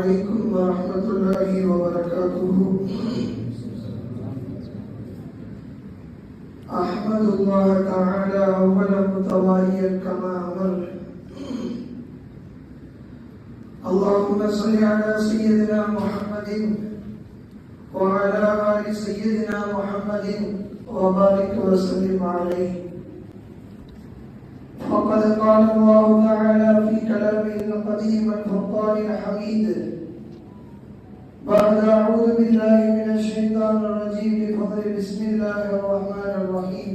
عليكم ورحمة الله وبركاته. أحمد الله تعالى أولا متواليا كما أمر. اللهم صل على سيدنا محمد وعلى آل سيدنا محمد وبارك وسلم عليه. فقد قال الله تعالى في كلامه القديم الفرقان الحميد بعد أعوذ بالله من الشيطان الرجيم بفضل بسم الله الرحمن الرحيم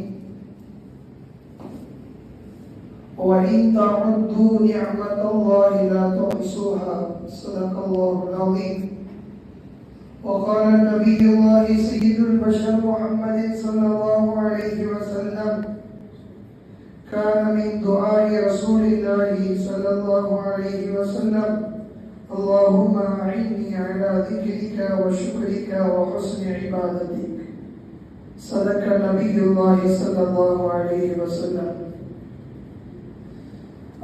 وإن تعدوا نعمة الله لا تحصوها صدق الله العظيم. وقال النبي الله سيد البشر محمد صلى الله عليه وسلم كان من دعاء رسول الله صلى الله عليه وسلم اللهم أعني على ذكرك وشكرك وحسن عبادتك. صدق نبي الله صلى الله عليه وسلم.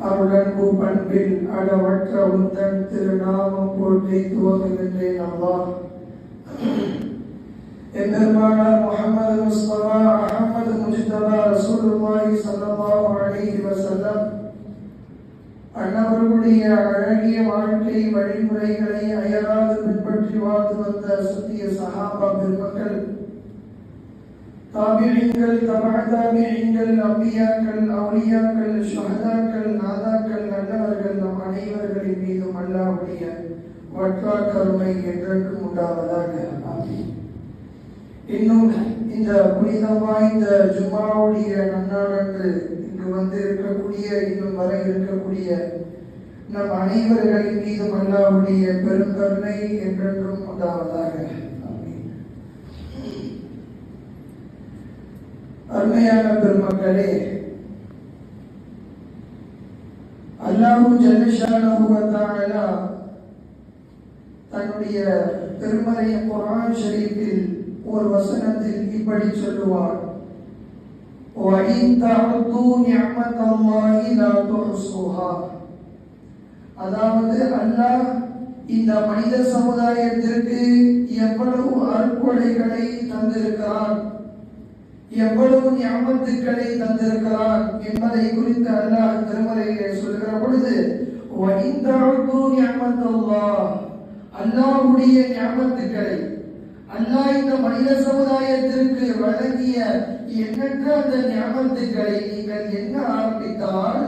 அருளன்பு பண்பில் அளவற்ற உந்தன் திருநாமம் போற்றி துவங்குகின்றேன். அல்லாஹ் எம்பெருமானார் முஹம்மது முஸ்தபா அஹ்மது முஜ்தபா ரசூலுல்லாஹி ஸல்லல்லாஹு அலைஹி வஸல்லம் அன்னவர்களுடைய அழகிய வாழ்க்கை வழிமுறைகளை அயராது பின்பற்றி வாழ்ந்து வந்த சத்திய சஹாபா பெருமக்கள், தாபிஈன்கள், தபஅ தாபிஈன்கள், அம்பியாக்கள், அவுலியாக்கள், ஷஹதாக்கள், நாதாக்கள், நல்லவர்கள் நம் அனைவர்களின் மீதும் அல்லாஹ்வுடைய வற்றாக் கருணை என்றென்றும் உண்டாவதாக. ஆமீன். இன்னும் இந்த புனிதம் வாய்ந்த ஜும்மாவுடைய நன்னாளன்று இங்கு வந்து இருக்கக்கூடிய, இன்னும் வர இருக்கக்கூடிய நம் அனைவர்களின் மீதும் அல்லாஹ்வுடைய பெருங்கருணை என்றென்றும் உண்டாவதாக. அருமையான பெருமக்களே, அல்லாஹு ஜல்லஷானஹு வ தஆலா தன்னுடைய திருமறை குர்ஆன் ஷரீஃபில் ஒரு வசனத்தில் இப்படி சொல்லுவார், وَإِن تَعُدُّوا نِعْمَةَ اللَّهِ لَا تُحْصُوهَا. அதாவது அல்லாஹ் இந்த மனித சமுதாயத்திற்கு எவ்வளவு அருட்கொடைகளை தந்திருக்கிறான், எவ்வளவு நிஅமத்துக்களை தந்திருக்கிறான் என்பதை குறித்து அல்லாஹ் திருமறையிலே சொல்கிற பொழுது وَإِن تَعُدُّوا نِعْمَةَ اللَّهِ, அல்லாஹ்வுடைய நிஅமத்துக்களை, அல்லாஹ் இந்த மனித சமுதாயத்திற்கு வழங்கிய எண்ணற்ற அந்த நிஅமத்துக்களை நீங்கள் எண்ண ஆரம்பித்தால்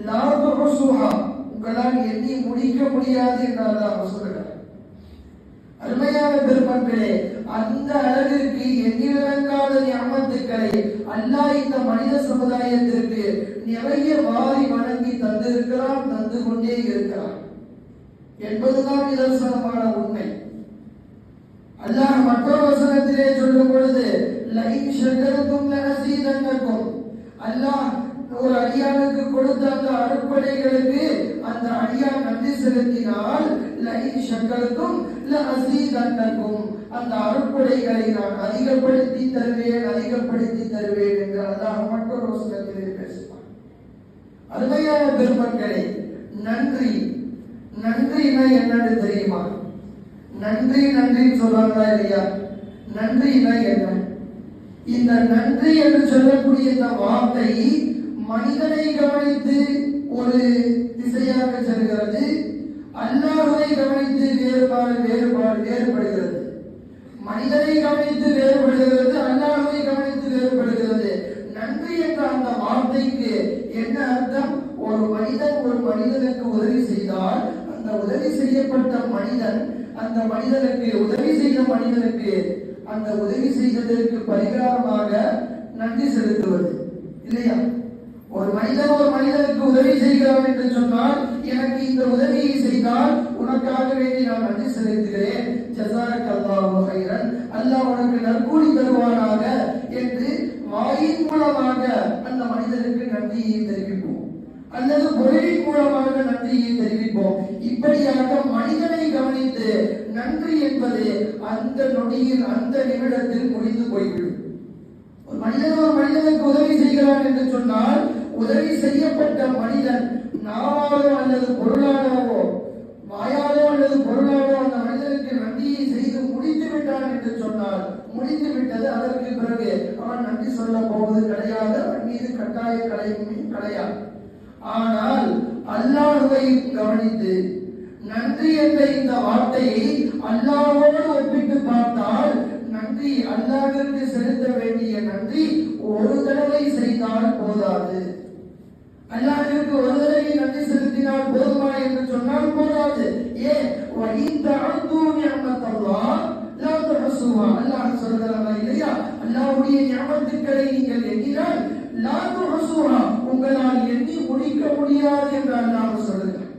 லா துஹ்ஸுஹா, உங்களால் எண்ணி முடிக்க முடியாது என்று அல்லாஹ் சொல்கிறார். அருமையான பெருமக்களே, அந்த அளவிற்கு எண்ணிலடங்காத நிஅமத்துக்களை அல்லாஹ் இந்த மனித சமுதாயத்திற்கு நிறைய வாரி வழங்கி தந்திருக்கிறான், தந்து கொண்டே இருக்கிறான் என்பதுதான் நிதர்சனமான உண்மை. அல்லாஹ் மற்றொரு வசனத்திலே சொல்லும் பொழுது லஇன் ஷக்கர்தும் லஅஸீதன்னகும், அல்லாஹ் ஒரு அடியானுக்கு கொடுத்த அந்த அருட்கொடைகளுக்கு அந்த அடியான் நன்றி செலுத்தினால் லஇன் ஷக்கர்தும் லஅஸீதன்னகும், அந்த அருட்கொடைகளை நான் அதிகப்படுத்தி தருவேன் என்று அல்லாஹ் மற்றொரு வசனத்திலே பேசுவார். அருமையான பெருமக்களே, நன்றினா என்னன்னு தெரியுமா? நன்றி சொல்றாங்களா இல்லையா? நன்றினா என்ன? இந்த நன்றி என்று சொல்லக்கூடிய இந்த வார்த்தை மனிதனை கவனித்து ஒரு திசையாக செல்கிறது, அல்லாஹ்வை கவனித்து வேறுபடுகிறது. மனிதனை கவனித்து வேறுபடுகிறது, அல்லாஹ்வை கவனித்து வேறுபடுகிறது. நன்றி என்ற அந்த வார்த்தைக்கு என்ன அர்த்தம்? ஒரு மனிதனுக்கு உதவி செய்தால் அந்த உதவி செய்யப்பட்ட மனிதன் அந்த மனிதனுக்கு உதவி செய்த மனிதனுக்கு அந்த உதவி செய்ததற்கு பரிகாரமாக நன்றி செலுத்துவது இல்லையா? ஒரு மனிதனுக்கு உதவி செய்கிறான் என்று சொன்னால், எனக்கு இந்த உதவியை செய்தால் உனக்காக வேண்டி நான் நன்றி செலுத்துகிறேன், ஜஸாக்கல்லாஹு கைரன், அல்லாஹ் உனக்கு நற்கூலி தருவானாக என்று வாயின் மூலமாக அந்த மனிதனுக்கு நன்றியை தெரிவிப்போம், அல்லது பொருளின் மூலமாக நன்றியை தெரிவிப்போம். இப்படியாக மனிதனை கவனித்து நன்றி என்பது அந்த நொடியில், அந்த நிமிடத்தில் முடிந்து போய்விடும். ஒரு மனிதனுக்கு உதவி செய்கிறான் என்று சொன்னால், உதவி செய்யப்பட்ட மனிதன் நாவாலோ அல்லது பொருளாலோ, வாயாலோ அல்லது பொருளாலோ முடித்து விட்டான் என்று சொன்னால் முடித்து விட்டது. அதற்கு பிறகு அவன் நன்றி சொல்ல போவது கிடையாது, அவன் மீது கட்டாய கலையும் கிடையாது. ஆனால் அல்லாஹ்வை கவனித்து நன்றி என்ற இந்த வார்த்தையை அல்லாஹ்வோடு ஒப்பிட்டு பார்த்தால் நன்றி அல்லாஹ்விற்கு செலுத்த வேண்டிய நன்றி ஒரு தடவை செய்தால் போதாது. அல்லாஹ்விற்கு ஒரு தடவை நன்றி செலுத்தினால் போதுமா என்று சொன்னால் போதாது. ஏன்? அல்லாஹ் சொல்கிறாரா இல்லையா? அல்லாஹ்வுடைய நியமத்துக்களை நீங்கள் எண்ணினால் லா துஹ்ஸூஹா, உங்களால் எண்ணி முடிக்க முடியாது என்று அல்லாஹ் சொல்கிறார்.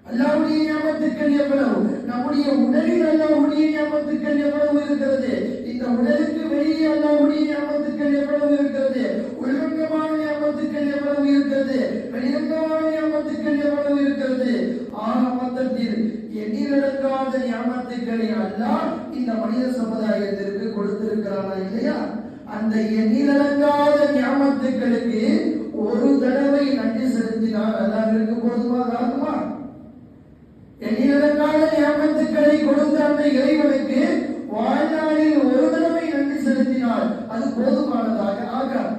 அல்லாஹ்வுடைய நியமத்துக்கள் எவ்வளவு, நம்முடைய உடலில் அல்லாஹ்வுடைய நியமத்துக்கள் எவ்வளவு இருக்கிறது, இந்த உடலுக்கு வெளியே அல்லாஹ்வுடைய நியமத்துக்கள் எவ்வளவு இருக்கிறது, உள்ரங்கமான நியமத்துக்கள் எவ்வளவு இருக்கிறது, வெளிரங்கமான நியமத்துக்கள் எவ்வளவு இருக்கிறது. ஆக மொத்தத்தில் எண்ணிலடங்காத நியமத்துக்களை அல்லாஹ் இந்த மனித சமுதாயத்திற்கு கொடுத்திருக்கிறானா இல்லையா? அந்த எண்ணிலடங்காத நியமத்துக்களுக்கு ஒரு தடவை நன்றி செலுத்தினால் அல்லாஹ்விற்கு போதுமாகுமா? எண்ணிலடங்காத நியமத்துக்களை கொடுத்த அந்த இறைவனுக்கு வாழ்நாளில் ஒரு தடவை நன்றி செலுத்தினால் அது போதுமானதாக ஆகாது.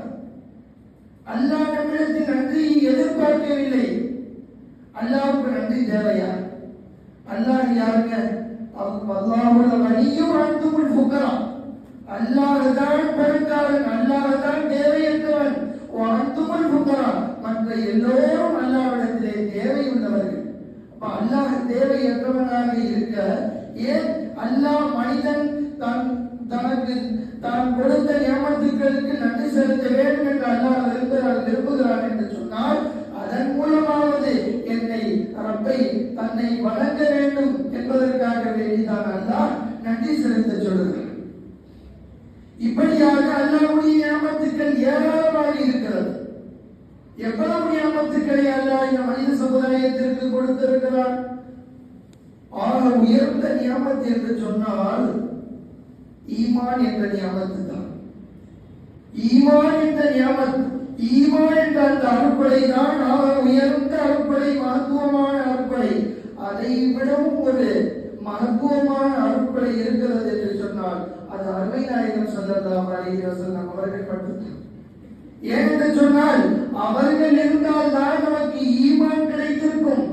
அல்லாஹ் நம்மிடத்தில் நன்றியை எதிர்பார்க்கவில்லை. அல்லாஹ்வுக்கு நன்றி தேவையா? அல்லாஹ் யாருங்க? அல்லாஹ்வுல் கனியும் அன்துமுல் ஃபுகரா. அல்லாஹ் தான் பணக்காரன், அல்லாஹ் தான் தேவையற்றவன். அன்துமுல் ஃபுகரா, மற்ற எல்லோரும் அல்லாஹ்விடத்திலே தேவையுள்ளவர்கள். அல்லாஹ் தேவையற்றவனாக இருக்க ஏன் அல்லாஹ் மனிதன் தனக்கு தான் கொடுத்த நியமத்துக்களுக்கு நன்றி செலுத்த வேண்டும் என்று அல்லாஹ் விரும்புகிறான் என்று சொன்னால் அதன் மூலமாவது என்னை ரப்பை தன்னை வணங்க வேண்டும் என்பதற்காக வேண்டிதான் அல்லாஹ் நன்றி செலுத்த சொல்லுகிறார். இப்படியாக அல்லாஹ்வுடைய நியமத்துக்கள் ஏராளமாக இருக்கிறது. எவ்வளவு நியமத்துக்களை அல்லாஹ் இந்த மனித சமுதாயத்திற்கு கொடுத்திருக்கிறார். ஆக உயர்ந்த நியமத்து என்று சொன்னால் ஈமான் என்ற நியமத்து தான். ஈமான் என்ற நியமத், ஈமான் என்ற அந்த அருட்படை தான் ஆக உயர்ந்த அருட்படை, மகத்துவமான அருட்படை. அதை விடவும் ஒரு மகத்துவமான அருட்படை இருக்கிறது என்று சொன்னால் அது அருமை நாயகம் ஸல்லல்லாஹு அலைஹி வஸல்லம் அவர்கள் மட்டும்தான். ஏனென்று சொன்னால் அவர்கள் இருந்தால் தான் நமக்கு ஈமான் கிடைத்திருக்கும்.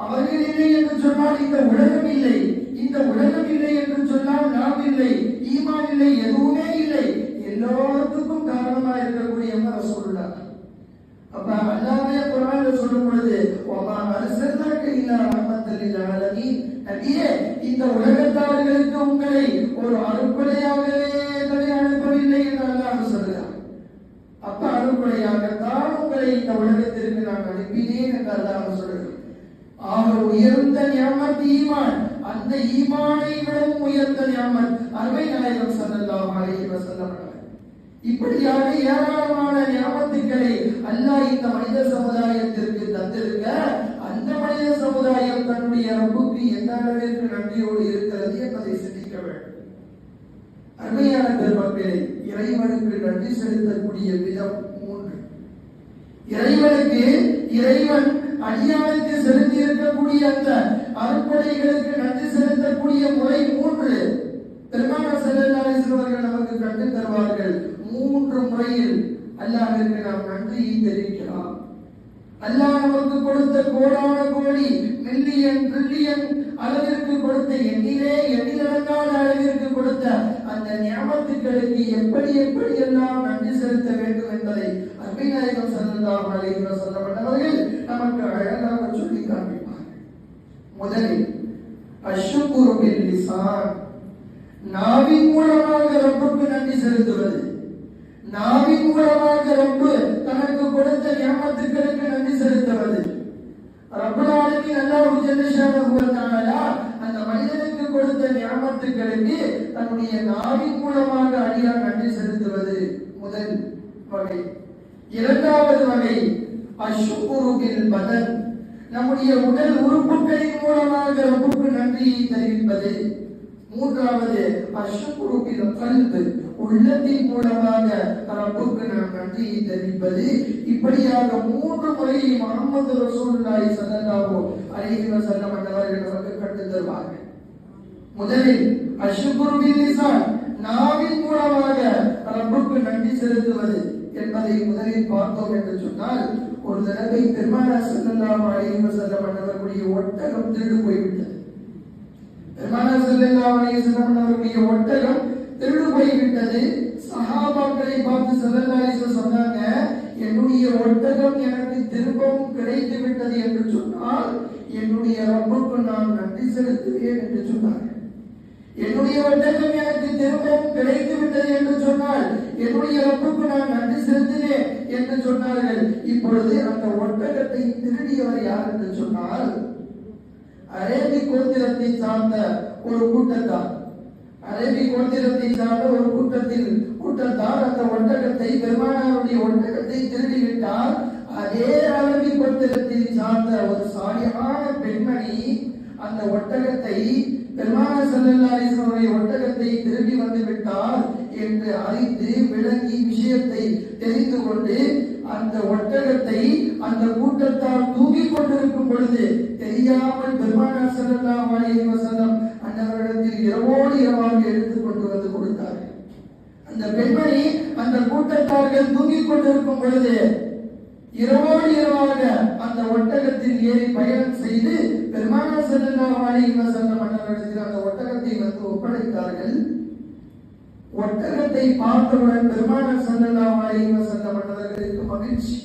அவர்கள் இல்லை என்று சொன்னால் இந்த உலகம் இல்லை, இந்த உலகம் இல்லை என்று சொன்னால் நாம் இல்லை, ஈமான் இல்லை, எதுவுமே இல்லை. எல்லாத்துக்கும் காரணமாக இருக்கக்கூடிய ரசூலுல்லாஹ். அப்ப அல்லாஹ்வே குர்ஆன்ல சொல்லும் பொழுது வமா அர்ஸல்னாக இல்லா ரஹ்மத்தல் லில் ஆலமீன், நபியே இந்த உலகத்தார்களுக்கு உங்களை ஒரு அருட்கொடையாகவே அனுப்பவில்லை என்று அல்லாஹ் சொல்கிறார். அப்ப அருட்கொடையாகத்தான் உங்களை இந்த உலகத்திற்கு நான் அனுப்பினேன் என்று அல்லாஹ் சொல்கிறார். ஆக உயர்ந்த நியமத் ஈமான், அந்த ஈமானை விடவும் உயர்ந்த நியமத் அருமை நாயகம் ஸல்லல்லாஹு அலைஹி வஸல்லம். இப்படியாக ஏராளமான நியமத்துக்களை அல்லாஹ் இந்த மனித சமுதாயத்திற்கு தந்திருக்க அந்த மனித சமுதாயம் தன்னுடைய ரப்புக்கு எந்த அளவிற்கு நன்றியோடு இருக்கிறது என்பதை சிந்திக்க வேண்டும். அருமையான பெருமக்களே, இறைவனுக்கு நன்றி செலுத்தக்கூடிய விதம் 3. இறைவனுக்கு, இறைவன் அடியானுக்கு செலுத்தி இருக்கக்கூடிய அந்த அருட்கொடைகளுக்கு நன்றி செலுத்தக்கூடிய முறை 3. பெருமானார் ஸல்லல்லாஹு அலைஹி வஸல்லம் அவர்கள் நமக்கு கற்றுத் தருவார்கள். 3 முறையில் அல்லாஹ்விற்கு நாம் நன்றியை தெரிவிக்கலாம். அல்லாஹ் நமக்கு கொடுத்த கோடான கோடி, மில்லியன், பில்லியன் அளவிற்கு கொடுத்த, எண்ணிலடங்காத அளவிற்கு கொடுத்த அந்த நியமத்துக்களுக்கு எப்படி எல்லாம் நன்றி செலுத்த வேண்டும் என்பதை அருமை நாயகம் ஸல்லல்லாஹு அலைஹி வஸல்லம் அவர்கள் நமக்கு அழகாக சொல்லி காண்பிப்பார்கள். முதலில் அஷ்குரு பில் லிசான், நாவின் மூலமாக ரப்புக்கு நன்றி செலுத்துவது. நாவின் மூலமாக ரப்பு தனக்கு கொடுத்த நியமத்துக்களுக்கு நன்றி செலுத்துவது. ரப்பல் ஆலமீன் அல்லாஹ் ஜல்ல ஷானஹு வ தஆலா அந்த மனிதனுக்கு கொடுத்த நியமத்துக்களுக்கு தன்னுடைய நாவின் மூலமாக அடியான் நன்றி செலுத்துவது முதல் வகை. இரண்டாவது வகை அஷ்குரு பில் பதன், நம்முடைய உடல் உறுப்புகளின் மூலமாக ரப்புக்கு நன்றியை தெரிவிப்பது. மூன்றாவது அஷ்குரு பில் கல்ப், உள்ளத்தின் மூலமாக ரப்புக்கு நாம் நன்றியை தெரிவிப்பது. இப்படியாக 3 முறையை முஹம்மது ரசூலுல்லாஹி ஸல்லல்லாஹு அலைஹி வஸல்லம் அவர்கள் நமக்கு கற்றுத் தருவார்கள். முதலில் அஷ்குரு பில் லிசான், நாவின் மூலமாக ரப்புக்கு நன்றி செலுத்துவது என்பதை முதலில் பார்த்தோம் என்று சொன்னால், ஒரு தடவை பெருமானார் ஸல்லல்லாஹு அலைஹி வஸல்லம் அவர்களுடைய ஒட்டகம் திருடு போய்விட்டது. பெருமானார் ஸல்லல்லாஹு அலைஹி வஸல்லம் அவர்களுடைய ஒட்டகம் திருடு போய்விட்டது. சஹாபாக்களை பார்த்து ஸல்லல்லாஹு அலைஹி வஸல்லம் சொன்னாங்க, என்னுடைய ஒட்டகம் எனக்கு திரும்பவும் கிடைத்து விட்டது என்று சொன்னால் என்னுடைய ரப்புக்கு நான் நன்றி செலுத்துவேன் என்று சொன்னார்கள். என்னுடைய ஒட்டகம் எனக்கு திரும்பவும் கிடைத்து விட்டது என்று சொன்னால் என்னுடைய ரப்புக்கு நான் நன்றி செலுத்துவேன் என்று சொன்னார்கள். இப்பொழுது அந்த ஒட்டகத்தை திருடியவர் யார் என்று சொன்னால், அரேபி கோத்திரத்தை சார்ந்த ஒரு கூட்டத்தார். அரேபி கோத்திரத்தை சார்ந்த ஒரு கூட்டத்தார் அந்த ஒட்டகத்தை, பெருமானாருடைய ஒட்டகத்தை திருடிவிட்டார். அதே அரபி கோத்திரத்தில் சார்ந்த ஒரு சாலிஹான பெண்மணி அந்த ஒட்டகத்தை, பெருமானார் ஸல்லல்லாஹு அலைஹி வஸல்லம் ஒட்டகத்தை திருடி வந்து விட்டார் என்று அறிந்து விளங்கி விஷயத்தை தெரிந்து கொண்டு அந்த ஒட்டகத்தை அந்த கூட்டத்தால் தூக்கிக் கொண்டிருக்கும் பொழுது தெரியாமல் பெருமானார் ஸல்லல்லாஹு அலைஹி வஸல்லம் அன்னவரிடத்தில் இரவோடு இரவாக எடுத்துக் கொண்டு வந்து கொடுத்தார்கள். அந்த பெண்மணி அந்த கூட்டத்தார்கள் தூக்கிக் கொண்டிருக்கும் பொழுது இரவோடு இரவாக அந்த ஒட்டகத்தில் ஏறி பயணம் செய்து பெருமானார் ஸல்லல்லாஹு அலைஹி வஸல்லம் அன்னவரிடத்தில் அந்த ஒட்டகத்தை வந்து ஒப்படைத்தார்கள். ஒட்டகத்தை பார்த்தவுடன் பெருமானார் ஸல்லல்லாஹு அலைஹி வஸல்லம் அன்னவர்களுக்கு மகிழ்ச்சி,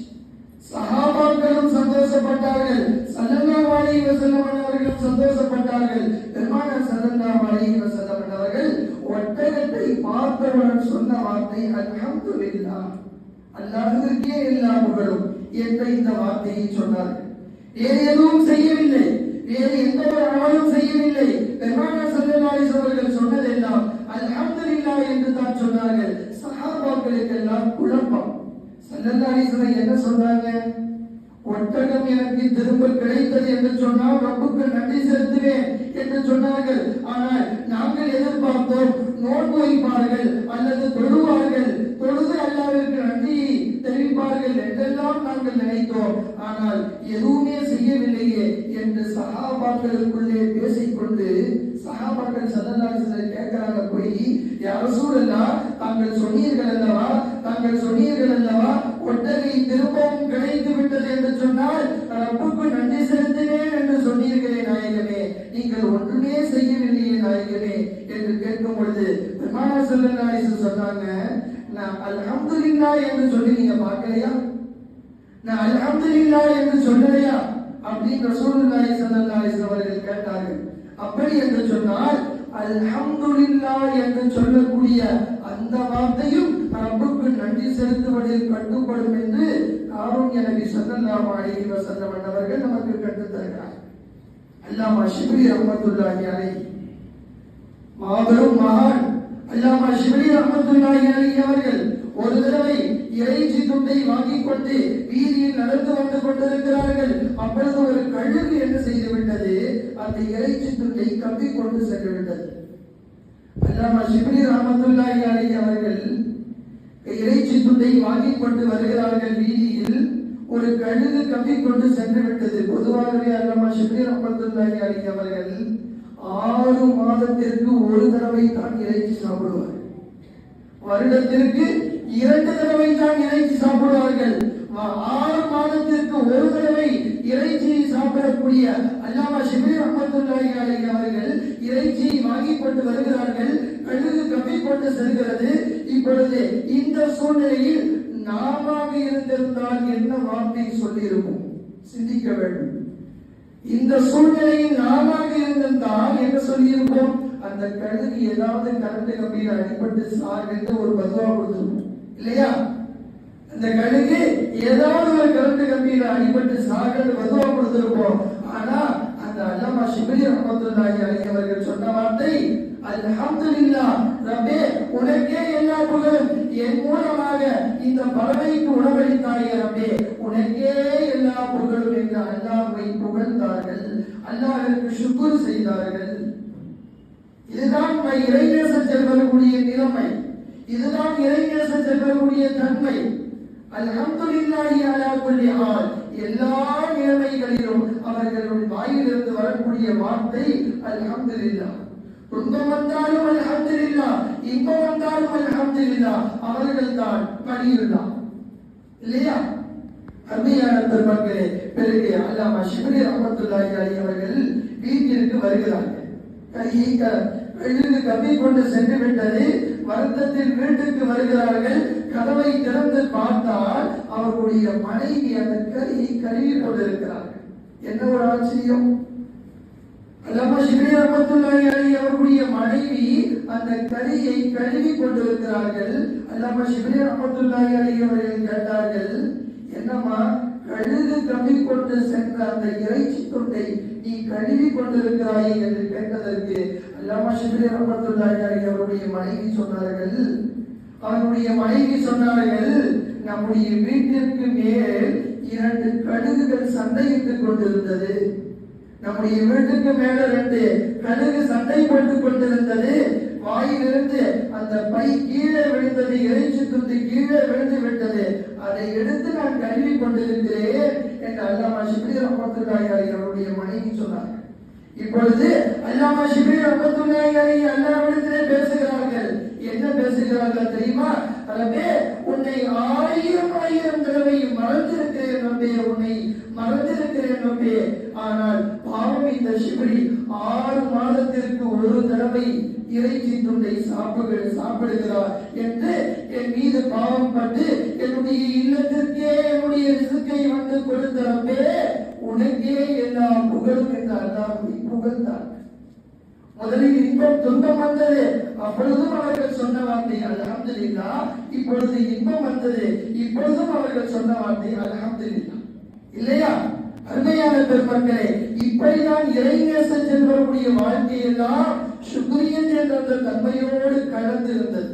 சஹாபாக்களும் சந்தோஷப்பட்டார்கள், ஸல்லல்லாஹு அலைஹி வஸல்லம் அன்னவர்களும் சந்தோஷப்பட்டார்கள். பெருமானார் ஸல்லல்லாஹு அலைஹி வஸல்லம் அன்னவர்கள் ஒட்டகத்தை பார்த்தவுடன் சொன்ன வார்த்தை அல்ஹம்துலில்லாஹ், அல்லாஹ்வுக்கே எல்லா புகழும் என்ற இந்த வார்த்தையை சொன்னார்கள். வேறு எதுவும் செய்யவில்லை, வேறு எந்த ஒரு அமலும் செய்யவில்லை. பெருமானார் ஸல்லல்லாஹு அலைஹி வஸல்லம் சொன்னதெல்லாம் அல்ஹம்துலில்லாஹ் என்று தான் சொன்னார்கள். சஹாபாக்களுக்கு எல்லாம் குழப்பம். ஸல்லல்லாஹு அலைஹி வஸல்லம் என்ன சொன்னாங்க? ஒட்டகம் எனக்கு திரும்ப கிடைத்தது என்று சொன்னால் ரப்புக்கு நன்றி செலுத்துவேன் என்று சொன்னார்கள். ஆனால் நாங்கள் எதிர்பார்த்தோம் நோன்பு வைப்பார்கள் அல்லது தொழுவார்கள், தொழுது அல்லாஹ்விற்கு நன்றி தெரிவிப்பார்கள் என்றெல்லாம் நாங்கள் நினைத்தோம். ஆனால் எதுவுமே செய்யவில்லையே என்று சஹாபாக்களுக்குள்ளே பேசிக்கொண்டு சஹாபாக்கள் ஸல்லல்லாஹு அலைஹி வஸல்லம் கேட்கிறாங்க, போய் யா ரசூலல்லாஹ், தாங்கள் சொன்னீர்கள் அல்லவா ஒட்டகை திரும்பவும் கிடைத்து விட்டது என்று சொன்னால் ரப்புக்கு நன்றி செலுத்துவேன் என்று சொன்னீர்களே நாயகமே, நீங்கள் ஒன்றுமே செய்யவில்லையே நாயகமே என்று கேட்கும் பொழுது பெருமானார் ஸல்லல்லாஹு அலைஹி வஸல்லம் சொன்னாங்க, நான் அல்ஹம்துலில்லாஹ் என்று சொல்லி நீங்க பார்க்கலையா? நான் அல்ஹம்துலில்லாஹ் என்று சொல்லலையா அப்படின்னு ரசூலுல்லாஹி ஸல்லல்லாஹு அலைஹி வஸல்லம் அவர்கள் கேட்டார்கள். அப்படி என்று சொன்னால் அல்ஹம்துலில்லாஹ் என்று சொல்லக்கூடிய அந்த வார்த்தையும் ரப்புக்கு நன்றி செலுத்துவதில் கட்டுப்படும் என்று காரூண்ய நபி ஸல்லல்லாஹு அலைஹி வஸல்லம் அவர்கள் நமக்கு கற்றுத் தருகிறார். அல்லாமா ஷிப்லி ரஹ்மத்துல்லாஹி அலைஹி, மாபெரும் மகான் அல்லாமா ஷிப்லி ரஹ்மத்துல்லாஹி அலைஹி அவர்கள் ஒரு தடவை இறைச்சி துண்டை வாங்கிக் கொண்டு வீதியில் நடந்து வந்து கொண்டிருக்கிறார்கள். அப்பொழுது ஒரு கழுகு என்ன செய்து விட்டது? அந்த இறைச்சி துண்டை கவ்விக் கொண்டு சென்று விட்டது. அல்லாமா ஷிப்லி ரஹ்மத்துல்லாஹி அலைஹி அவர்கள் இறைச்சி துண்டை வாங்கிக் கொண்டு வருகிறார்கள். வீதியில் ஒரு கழுகு கவ்விக் கொண்டு சென்று விட்டது. பொதுவாகவே அல்லாமா ஷிப்லி ரஹ்மத்துல்லாஹி அலைஹி அவர்கள் 6 மாதத்திற்கு ஒரு தடவை தான் இறைச்சி சாப்பிடுவார்கள். வருடத்திற்கு 2 தடவை தான் இறைச்சி சாப்பிடுவார்கள். 6 மாதத்திற்கு ஒரு தடவை இறைச்சி சாப்பிடக்கூடிய அல்லாமா ஷிப்லி ரஹ்மத்துல்லாஹி அலைஹி அவர்கள் இறைச்சியை வாங்கிக் கொண்டு வருகிறார்கள். கழுகு கவ்விக் கொண்டு செல்கிறது. இப்பொழுது இந்த சூழ்நிலையில் நாம இருந்திருந்தால் என்ன வார்த்தை சொல்லி இருக்கும்? சிந்திக்க வேண்டும். இந்த சூழ்நிலையில் நாம இருந்திருந்தால் என்ன சொல்லி இருப்போம்? அந்த கழுகு ஏதாவது கரண்ட் கம்பியில் அடிபட்டு சாகிட்டு ஒரு பதுவா கொடுத்துருக்கும் இல்லையா? அந்த கழுகு ஏதாவது ஒரு கரண்ட் கம்பியில் அடிபட்டு சாகிட்டு பதுவா கொடுத்திருப்போம். ஆனா அந்த அல்லாமா ஷிப்லி ரஹ்மத்துல்லாஹி அலைஹி அவர்கள் சொன்ன வார்த்தை அல்ஹம்துலில்லாஹ், ரப்பே உனக்கே எல்லா புகழும், என் மூலமாக இந்த பறவைக்கு உணவளித்தாயே ரப்பே, உனக்கே எல்லா புகழும் என்று அல்லாஹ்வை புகழ்ந்தார்கள், அல்லாஹ்விற்கு ஷுக்ர் செய்தார்கள். இதுதான் இறைநேச செல்வர்களுடைய நிலைமை, இதுதான் இறைநேச செல்வர்களுடைய தன்மை. அல்ஹம்துலில்லாஹி அலா குல்லி ஹால், எல்லா நிலைமைகளிலும் அவர்களுடைய வாயிலிருந்து வரக்கூடிய வார்த்தை அல்ஹம்துலில்லாஹ். துன்பம் வந்தாலும் அல்ஹம்துலில்லாஹ், இன்பம் வந்தாலும் அல்ஹம்துலில்லாஹ், அவர்கள் தான் வலியுல்லாஹ். இல்லையா? அருமையான பெருமக்களே, பிறகு அல்லாமா ஷிப்லி ரஹ்மத்துல்லாஹி அலைஹி அவர்கள் வீட்டிற்கு வருகிறார்கள். கழுகு கம்பி கொண்டு சென்று விட்டது. வருத்தத்தில் வீட்டுக்கு வருகிறார்கள். கதவை திறந்து பார்த்தால் அவர்களுடைய மனைவி அந்த கரியை கழுவி கொண்டிருக்கிறார்கள். என்ன ஒரு ஆச்சரியம்! அல்லாமா ஷிப்லி ரஹ்மத்துல்லாஹி அலைஹி அவர்களுடைய மனைவி அந்த கரியை கழுவி கொண்டிருக்கிறார்கள். அல்லாமா ஷிப்லி ரஹ்மத்துல்லாஹி அலைஹி அவர்கள் கேட்டார்கள், என்னம்மா, கழுகு கம்பி கொண்டு சென்ற அந்த இறைச்சி துண்டை நீ கழுவி கொண்டிருக்கிறாய் என்று கேட்டதற்கு அல்லாமா ஷிப்லி ரஹ்மத்துல்லாஹி அலைஹி அவருடைய மனைவி சொன்னார்கள், நம்முடைய வீட்டிற்கு மேல் 2 கழுகுகள் சண்டையிட்டுக் கொண்டிருந்தது. நம்முடைய வீட்டுக்கு மேல 2 கழுகு சண்டை போட்டுக் கொண்டிருந்தது. வாயிலிருந்து அந்த பை கீழே விழுந்தது, இறைச்சி துண்டு கீழே விழுந்து விட்டது. அதை எடுத்து நான் கழுவி கொண்டிருக்கிறேன் என்று அல்லாமா ஷிப்லி ரஹ்மத்துல்லாஹி அலைஹி அவருடைய மனைவி சொன்னார். இப்பொழுது அல்லாமா ஷிப்லி ரஹ்மத்துல்லாஹி அலைஹி அல்லாஹ்விடத்திலே பேசுகிறார்கள். என்ன பேசுகிறார்கள் தெரியுமா? ரப்பே, உன்னை 1000 தடவை மறந்திருக்கிறேன் ரப்பே, உன்னை மறந்திருக்கிறேன் ரப்பே. ஆனால் பாவம் இந்த ஷிப்லி 6 மாதத்திற்கு ஒரு தடவை இறைச்சி துண்டை சாப்பிடுகிறார் என்று என் மீது பாவம் பட்டு என்னுடைய இல்லத்திற்கே என்னுடைய ரிஸ்கை வந்து கொடுத்த ரப்பே, உனக்கே எல்லா புகழும் என்று அல்லாஹ்வை புகழ்ந்தார். முதலில் இன்பம் துன்பம் வந்தது, அப்பொழுதும் அவர்கள் சொன்ன வார்த்தை அல்ஹம்துலில்லாஹ். இப்பொழுது இன்பம் வந்தது, இப்பொழுதும் அவர்கள் சொன்ன வார்த்தை அல்ஹம்துலில்லாஹ். இல்லையா? அருமையான பெருமக்களே, இப்படிதான் இறைநேச செல்வர்களுடைய வாழ்க்கையெல்லாம் சுக்ரியன் என்ற அந்த தன்மையோடு கலந்திருந்தது.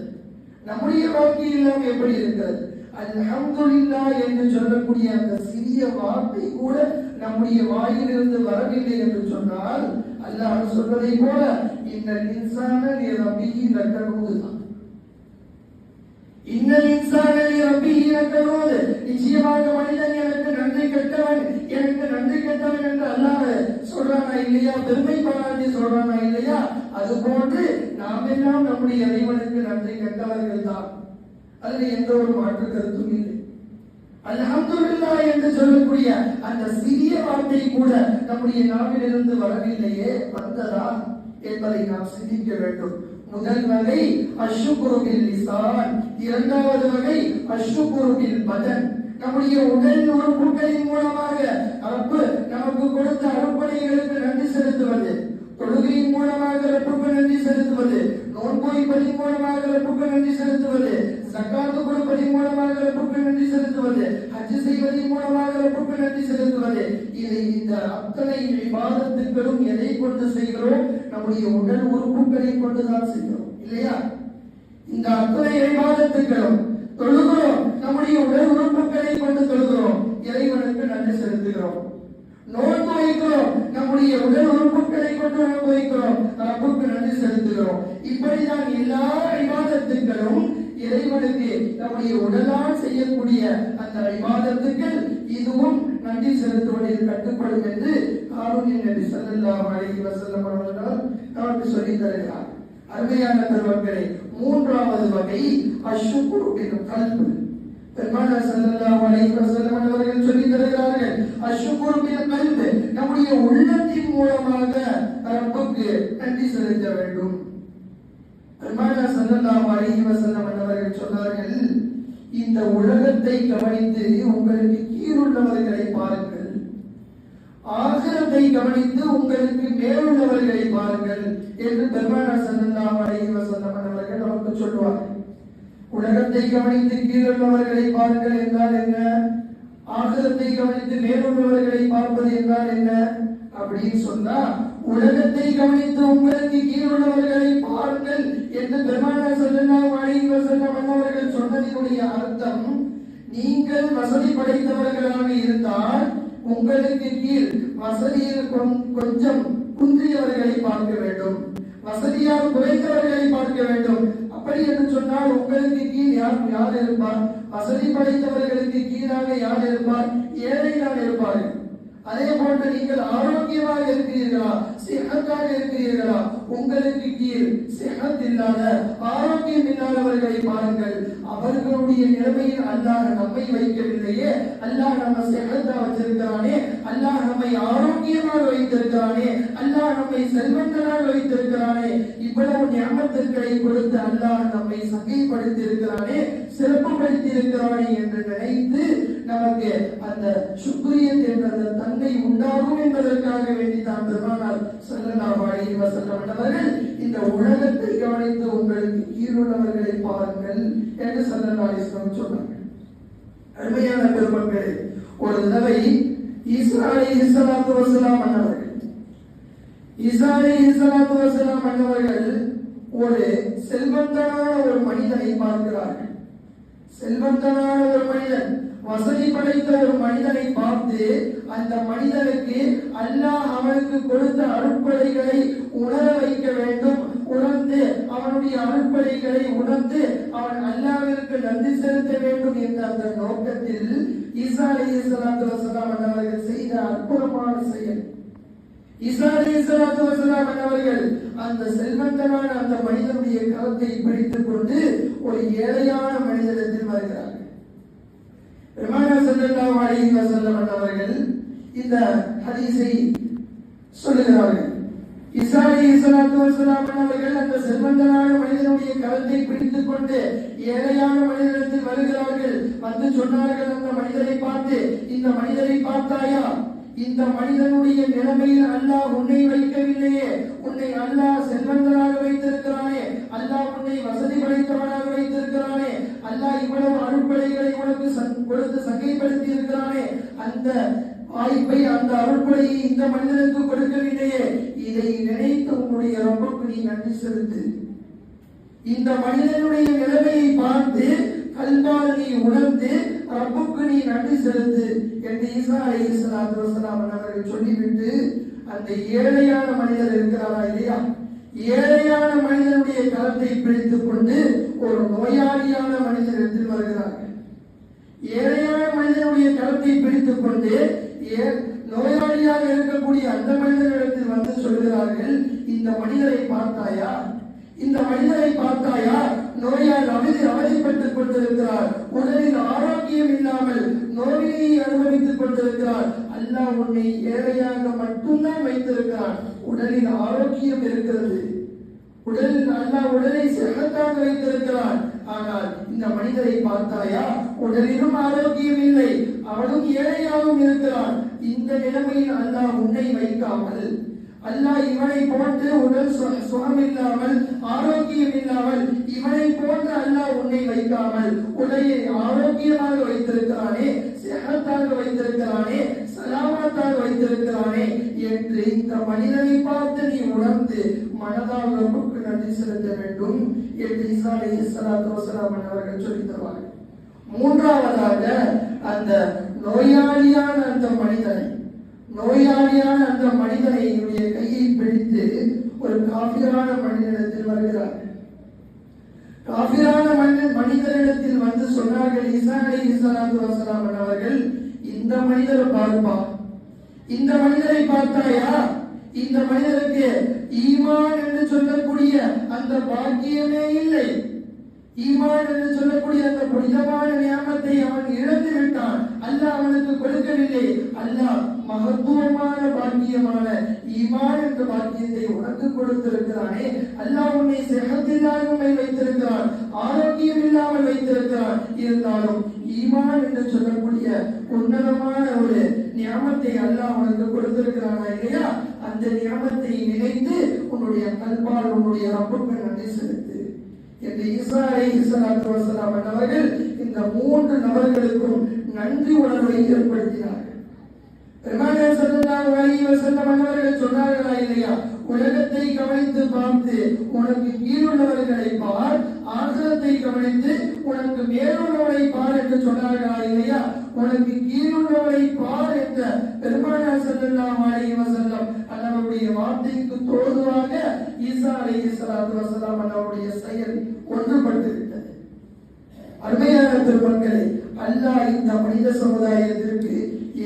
நம்முடைய வாழ்க்கையெல்லாம் எப்படி இருக்கிறது? அல்ஹம்துலில்லாஹ் என்று சொல்லக்கூடிய அந்த சிறிய வார்த்தை கூட நம்முடைய வாயிலிருந்து வரவில்லை என்று சொன்னால், அல்லாஹ் சொல்வதை போல இன்னல் இன்சான லிரப்பிஹி லகனூத், இன்னல் இன்சான லிரப்பிஹி லகனூத், நிச்சயமாக மனிதன் எனக்கு நன்றி கெட்டவன், எனக்கு நன்றி கெட்டவன் என்று அல்லாஹ் சொல்றானா இல்லையா? பெருமை பாராட்டி சொல்றானா இல்லையா? அதுபோன்று நாம் எல்லாம் நம்முடைய இறைவனுக்கு நன்றி கெட்டவர்கள் தான். அதில் எந்த ஒரு மாற்று கருத்தும் இல்லை. அல்ஹம்துலில்லாஹ் என்று சொல்லக்கூடிய அந்த சிறிய வார்த்தை கூட நம்முடைய நாவிலிருந்து வரவில்லையே, வந்ததா என்பதை நாம் சிந்திக்க வேண்டும். முதல் வகை அஷ்ஷுக்ரு பில் லிசான், இரண்டாவது வகை அஷ்ஷுக்ரு பில் பதன். நம்முடைய உடல் உறுப்புகளின் மூலமாக ரப்பு நமக்கு கொடுத்த அருட்பணிகளுக்கு நன்றி செலுத்துவது, தொழுகையின் மூலமாக ரப்புக்கு நன்றி செலுத்துவது, நோன்பு வைப்பதன் மூலமாக ரப்புக்கு நன்றி செலுத்துவது, ஜகாத் கொடுப்பதன் மூலமாக ரப்புக்கு நன்றி செலுத்துவது, ஹஜ் செய்வதன் மூலமாக ரப்புக்கு நன்றி செலுத்துவது. இந்த அத்தனை இபாதத்துகளும் எதை கொண்டு செய்கிறோம்? நம்முடைய உடல் உறுப்புகளை கொண்டுதான் செய்கிறோம், இல்லையா? இந்த அத்தனை இபாதத்துகளும் தொழுகிறோம், நம்முடைய உடல் உறுப்புகளை கொண்டு தொழுகிறோம், இறைவனுக்கு நன்றி செலுத்துகிறோம். நோன்பு வைக்கிறோம், நம்முடைய உடல் உறுப்புகளை கொண்டு நோன்பு வைக்கிறோம், ரப்புக்கு நன்றி செலுத்துகிறோம். இப்படிதான் எல்லா இபாதத்துகளும் இறைவனுக்கு நம்முடைய உடலால் செய்யக்கூடிய அந்த இபாதத்துகள் இதுவும் நன்றி செலுத்துவதில் கட்டுப்படும் என்று காரூனின் நபி ஸல்லல்லாஹு அலைஹி வஸல்லம் அவர்கள் நமக்கு சொல்லித் தருகிறார். அருமையான பெருமக்களே, மூன்றாவது வகை அஷ்ஷுக்ரு பில் கல்ப். பெருமானார் ஸல்லல்லாஹு அலைஹி வஸல்லம் அவர்கள் சொல்லித் தருகிறார்கள், அஷ்ஷுக்ரு பில் கல்ப், நம்முடைய உள்ளத்தின் மூலமாக ரப்புக்கு நன்றி செலுத்த வேண்டும். பெருமானார் ஸல்லல்லாஹு அலைஹி வஸல்லம் அவர்கள் சொன்னார்கள், இந்த உலகத்தை கவனித்து உங்களுக்கு கீழுள்ளவர்களை பாருங்கள், ஆகிரத்தை கவனித்து உங்களுக்கு மேலுள்ளவர்களை பாருங்கள் என்று பெருமானார் ஸல்லல்லாஹு அலைஹி வஸல்லம் அவர்கள் நமக்கு சொல்வார்கள். உலகத்தை கவனித்து கீழுள்ளவர்களை பாருங்கள் என்றால் என்ன? ஆகிரத்தை கவனித்து மேலுள்ளவர்களை பார்ப்பது என்றால் என்ன அப்படின்னு சொன்னா, உலகத்தை கவனித்து உங்களுக்கு கீழுள்ளவர்களை பாருங்கள் என்று பெருமானார் ஸல்லல்லாஹு அலைஹி வஸல்லம் அவர்கள் சொன்னதினுடைய அர்த்தம், நீங்கள் வசதி படைத்தவர்களாக இருந்தால் உங்களுக்கு கீழ் வசதியில் கொஞ்சம் குன்றியவர்களை பார்க்க வேண்டும், வசதியால் குறைந்தவர்களை பார்க்க வேண்டும். அப்படி என்று சொன்னால் உங்களுக்கு கீழ் யார் இருப்பார்? வசதி படைத்தவர்களுக்கு கீழாக யார் இருப்பார்? ஏழைகள் இருப்பார்கள். அதே போன்று நீங்கள் ஆரோக்கியமாக இருக்கிறீர்களா, சிஹத்தாக இருக்கிறீர்களா, உங்களுக்கு கீழ் சிஹத் இல்லாத ஆரோக்கியம் இல்லாதவர்களை பாருங்கள். அவர்களுடைய நிலைமையில் அல்லாஹ் நம்மை வைக்கவில்லையே, அல்லாஹ் நம்ம சிஹத்தா வச்சிருக்கிறானே, அல்லாஹ் நம்மை ஆரோக்கியமாக வைத்திருக்கிறானே, அல்லாஹ் நம்மை செல்வந்தனாக வைத்திருக்கிறானே, இவ்வளவு நியமத்துக்களை கொடுத்து அல்லாஹ் நம்மை சகைப்படுத்தி இருக்கிறானே, சிறப்புப்படுத்தி இருக்கிறானே என்று நினைத்து நமக்கு அந்த சுக்ரியத் என்ற தன்மை உண்டாகும் என்பதற்காக வேண்டி தான் பெருமானார் ஸல்லல்லாஹு அலைஹி வஸல்லம் அவர்கள் இந்த உலகத்தை கவனித்து உங்களுக்கு கீழுள்ளவர்களை பாருங்கள் என்று ஸல்லல்லாஹு அலைஹி வஸல்லம் சொன்னார்கள். அருமையான பெருமக்களே, ஒரு தடவை ஈசா அலைஹிஸ்ஸலாத்து வஸலாம் அன்னவர்கள் ஒரு செல்வந்தனான ஒரு மனிதனை பார்க்கிறார்கள். செல்வந்தனான ஒரு மனிதன், வசதி படைத்த ஒரு மனிதனை பார்த்து அந்த மனிதனுக்கு அல்லாஹ் அவனுக்கு கொடுத்த அருட்கொடைகளை உணர வைக்க வேண்டும், உணர்ந்து அவனுடைய அருட்கொடைகளை உணர்ந்து அவன் அல்லாஹ்விற்கு நன்றி செலுத்த வேண்டும் என்ற அந்த நோக்கத்தில் ஈசா அலைஹிஸ்ஸலாத்து வஸலாம் அவர்கள் செய்த அற்புதமான செயல். ஈசா அலைஹிஸ்ஸலாத்து வஸலாம் அவர்கள் அந்த செல்வந்தனான அந்த மனிதனுடைய கரத்தை பிடித்துக் கொண்டு ஒரு ஏழையான மனிதனிடத்தில் வருகிறார்கள். பெருமானார் ஸல்லல்லாஹு அலைஹி வஸல்லம் அவர்கள் இந்த ஹதீஸை சொல்லுகிறார்கள். ஈசா அலைஹிஸ்ஸலாத்து வஸலாம் அவர்கள் அந்த செல்வந்தனான மனிதனுடைய கரத்தை பிடித்துக் கொண்டு ஏழையான மனிதனிடத்தில் வருகிறார்கள். வந்து சொன்னார்கள் அந்த மனிதரை பார்த்து, இந்த மனிதரை பார்த்தாயா? இந்த மனிதனுடைய நிலைமையில் அல்லாஹ் உன்னை வைக்கவில்லையே, உன்னை அல்லாஹ் செல்வந்தனாக வைத்திருக்கிறானே, அல்லாஹ் உன்னை வசதி படைத்தவனாக வைத்திருக்கிறானே, அல்லாஹ் இவ்வளவு அருட்கொடைகளை உனக்கு கொடுத்து சகைப்படுத்தி இருக்கிறானே, அந்த வாய்ப்பை அந்த அருட்கொடையை இந்த மனிதனுக்கு கொடுக்கவில்லையே, இதை நினைத்து உன்னுடைய ரப்புக்கு நீ நன்றி செலுத்து. இந்த மனிதனுடைய நிலைமையை பார்த்து கல்வால் நீ உணர்ந்து ரப்புக்கு நீ நன்றி செலுத்து என்று ஈசா அலைஹிஸ்ஸலாத்து வஸலாம் அவர்கள் சொல்லிவிட்டு அந்த ஏழையான மனிதர் இருக்கிறாரா இல்லையா, ஏழையான மனிதனுடைய கரத்தை பிடித்துக் கொண்டு ஒரு நோயாளியான மனிதனிடத்தில் வருகிறார்கள். ஏழையான மனிதனுடைய கரத்தை பிடித்துக் கொண்டு நோயாளியாக இருக்கக்கூடிய அந்த மனிதனிடத்தில் வந்து சொல்கிறார்கள், இந்த மனிதரை பார்த்தாயா? இந்த மனிதரை பார்த்தாயா? நோயால் அவதிப்பட்டுக் கொண்டிருக்கிறார், உடலில் ஆரோக்கியம் இல்லாமல் நோயை அனுபவித்துக் கொண்டிருக்கிறார். அல்லாஹ் உன்னை ஏழையாக மட்டும்தான் வைத்திருக்கிறான், உடலில் ஆரோக்கியம் இருக்கிறது, உடலில் அல்லாஹ் உடலை சிறப்பாக வைத்திருக்கிறான். ஆனால் இந்த மனிதரை பார்த்தாயா? உடலிலும் ஆரோக்கியம் இல்லை, அவனும் ஏழையாகவும் இருக்கிறான். இந்த நிலைமையில் அல்லாஹ் உன்னை வைக்காமல், அல்லாஹ் இவனை போன்று உடல் சுகம் இல்லாமல் ஆரோக்கியம் இல்லாமல் இவனை போன்று அல்லாஹ் உன்னை வைக்காமல் உடலை ஆரோக்கியமாக வைத்திருக்கிறானே, சிஹத்தாக வைத்திருக்கிறானே, சலாமத்தாக வைத்திருக்கிறானே என்று இந்த மனிதனை பார்த்து நீ உணர்ந்து மனதால் ரப்புக்கு நன்றி செலுத்த வேண்டும் என்று ஈசா அலைஹிஸ்ஸலாத்து வஸலாம் அவர்கள் சொல்லித் தருவார்கள். மூன்றாவதாக அந்த நோயாளியான அந்த மனிதனை கையை பிடித்து ஒரு காபிரான மனிதனிடத்தில் வருகிறார்கள். காபிரான மனிதனிடத்தில் வந்து சொன்னார்கள் ஈசா அலைஹிஸ்ஸலாத்து வஸலாம் அவர்கள், இந்த மனிதரை பார்ப்பா, இந்த மனிதரை பார்த்தாயா? இந்த மனிதருக்கு ஈமான் என்று சொல்லக்கூடிய அந்த பாக்கியமே இல்லை, ஈமான் என்று சொல்லக்கூடிய அந்த புனிதமான நியமத்தை அவன் இழந்து விட்டான், அல்லாஹ் அவனுக்கு கொடுக்கவில்லை. அல்லாஹ் மகத்துவமான பாக்கியமான ஈமான் என்ற பாக்கியத்தை உனக்கு கொடுத்திருக்கிறானே, அல்லாஹ் உன்னை சிஹத்தில்லாமல் வைத்திருக்கிறான், ஆரோக்கியம் இல்லாமல் வைத்திருக்கிறான். இருந்தாலும் ஈமான் என்று சொல்லக்கூடிய உன்னதமான ஒரு நியமத்தை அல்லாஹ் உனக்கு கொடுத்திருக்கிறானா இல்லையா? அந்த நியமத்தை நினைத்து உன்னுடைய கல்பால் உன்னுடைய ரப்புக்கு நன்றி செலுத்து என்று ஈசா அலைஹிஸ்ஸலாத்து வஸலாம் அவர்கள் இந்த மூன்று நபர்களுக்கும் நன்றி உணர்வை ஏற்படுத்தினார்கள். பெருமானார் ஸல்லல்லாஹு அலைஹி வஸல்லம் அவர்கள் சொன்னார்களா இல்லையா, உலகத்தை கவனித்து பார்த்து உனக்கு கீழுள்ளவர்களை பார், ஆகிரத்தை கவனித்து உனக்கு மேலுள்ளவரை பார் என்று சொன்னார்களா இல்லையா? உனக்கு கீழுள்ளவரை பார் என்ற பெருமானார் ஸல்லல்லாஹு அலைஹி வஸல்லம் அவருடைய வார்த்தைக்கு தோதுவாக ஈசா அலைஹிஸ்ஸலாத்து வஸலாம் அவருடைய செயல் ஒன்றுபட்டிருக்கிறது. அருமையான பெருமக்களே, அல்லாஹ் இந்த மனித சமுதாயத்திற்கு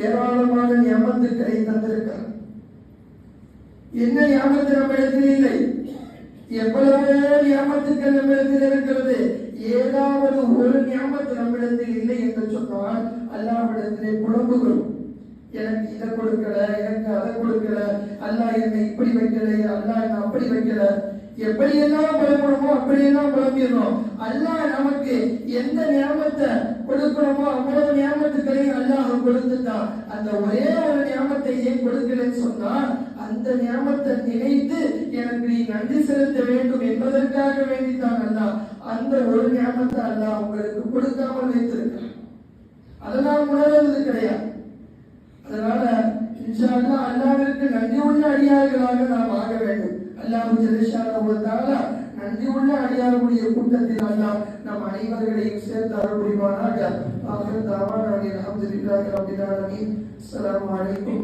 ஏராளமான நியமத்துக்களை தந்திருக்கிறார். என்ன நியமத்து நம்ம இடத்தில் இல்லை? எவ்வளவோ நியமத்துக்கள் நம்மிடத்தில் இருக்கிறது. ஏதாவது ஒரு நியமத்து நம்மிடத்தில் இல்லை என்று சொன்னால் அல்லாஹ்விடத்திலே புலம்புகிறோம். எனக்கு இதை கொடுக்கல, எனக்கு அதை கொடுக்கல, அல்லாஹ் என்னை இப்படி வைக்கல, அல்லாஹ் என்ன அப்படி வைக்கல. எப்படியெல்லாம் புலம்பணுமோ அப்படியெல்லாம் புலம்பிடணும். அல்லாஹ் நமக்கு எந்த நியமத்தை கொடுக்கணுமோ அவ்வளவு நியமத்துக்களையும் அல்லாஹ் கொடுத்துட்டான். அந்த ஒரே ஒரு நியமத்தை ஏன் கொடுக்கலன்னு சொன்னா அந்த நியமத்தை நினைத்து எனக்கு நீ நன்றி செலுத்த வேண்டும் என்பதற்காக வேண்டித்தான் அல்லாஹ் அந்த ஒரு நியமத்தை அல்லாஹ் உங்களுக்கு கொடுக்காமல் வைத்திருக்கிறான். அதெல்லாம் உணர்வது கிடையாது. அதனால இன்ஷா அல்லாஹ் அல்லாஹ்விற்கு நன்றி உள்ள அடியார்களாக நாம் ஆக வேண்டும். அல்லாஹ் ஜல்லஷானஹு வ தஆலா நன்றி உள்ள அடியார்களுடைய கூட்டத்தில் அல்லாஹ் நம் அனைவர்களையும் சேர்த்து அருள் புரிவானாக. ஆகிர் தஅவானா அல்ஹம்துலில்லாஹி ரப்பில் ஆலமீன். அஸ்ஸலாமு அலைக்கும்.